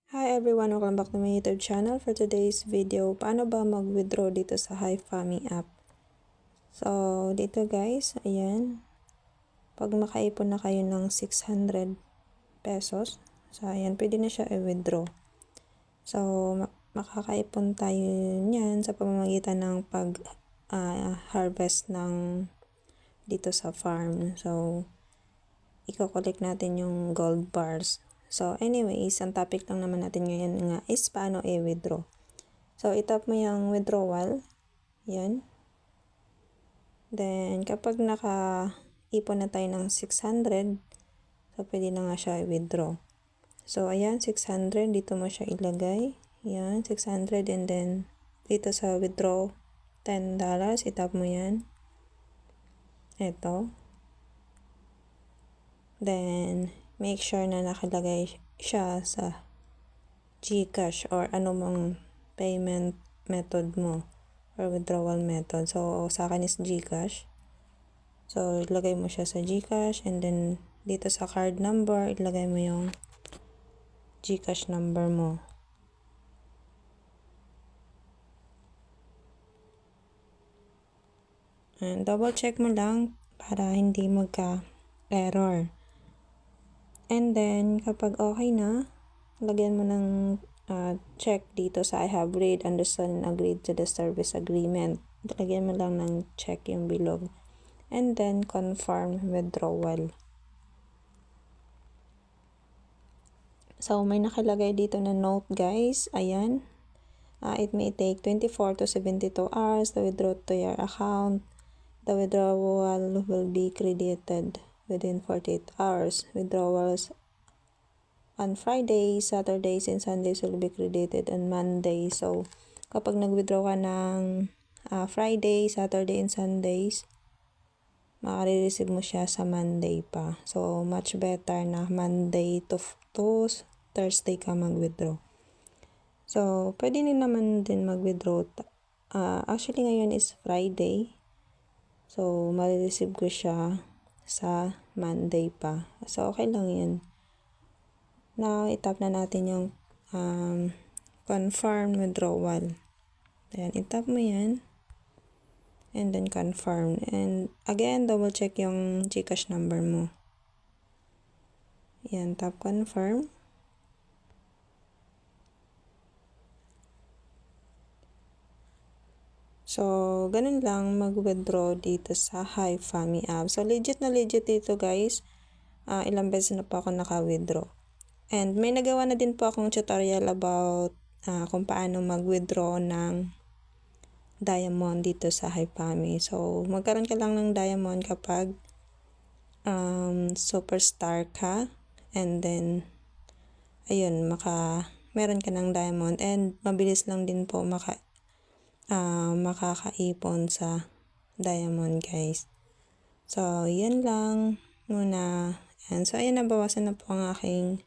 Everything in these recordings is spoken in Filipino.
Hi everyone, welcome back to my YouTube channel. For today's video, paano ba mag-withdraw dito sa HiFami app? So, dito guys, ayan. Pag makaipon na kayo ng 600 pesos, so ayan, pwede na siya i-withdraw. So, makakaipon tayo niyan sa pamamagitan ng pag-harvest ng dito sa farm. So, i-collect natin yung gold bars. So, anyways, ang topic lang naman natin ngayon nga is paano i-withdraw. So, itap mo yung withdrawal. Yan. Then, kapag naka-ipon na tayo ng 600, so, pwede na nga siya i-withdraw. So, ayan, 600. Dito mo siya ilagay. Yan, 600. And then, dito sa withdraw, $10. Itap mo yan. Ito. Then, make sure na nakalagay siya sa GCash or anumang payment method mo or withdrawal method. So, sa akin is GCash. So, ilagay mo siya sa GCash and then dito sa card number, ilagay mo yung GCash number mo. And double check mo lang para hindi magka-error. And then, kapag okay na, lagyan mo ng check dito sa I have read, understood, and agreed to the service agreement. Lagyan mo lang ng check yung below. And then, confirm withdrawal. So, may nakalagay dito na note guys. Ayan. It may take 24 to 72 hours to withdraw to your account. The withdrawal will be credited within 48 hours. Withdrawals on Fridays, Saturdays, and Sundays will be credited on Monday. So, kapag nag-withdraw ka ng Friday, Saturday, and Sundays, makare-receive mo siya sa Monday pa. So, much better na Monday to Thursday ka mag-withdraw. So, pwede naman din mag-withdraw. Actually, ngayon is Friday. So, marireceive ko siya sa Monday pa. So, okay lang yan. Now, itap na natin yung confirm withdrawal. Ayan, itap mo yan. And then confirm. And again, double check yung GCash number mo. Ayan, tap confirm. So, ganun lang mag-withdraw dito sa HiFami app. So, legit na legit dito guys. Ilang beses na po ako naka-withdraw. And may nagawa na din po akong tutorial about kung paano mag-withdraw ng diamond dito sa HiFami. So, magkaroon ka lang ng diamond kapag superstar ka. And then, ayun, meron ka ng diamond. And mabilis lang din po makakaipon sa diamond guys. So, yan lang muna. And so, ayan, nabawasan na po ang aking,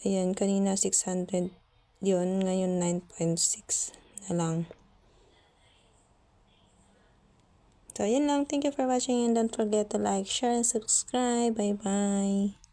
ayan, kanina 600 yun, ngayon 9.6 na lang. So, ayan lang. Thank you for watching and don't forget to like, share, and subscribe. Bye-bye.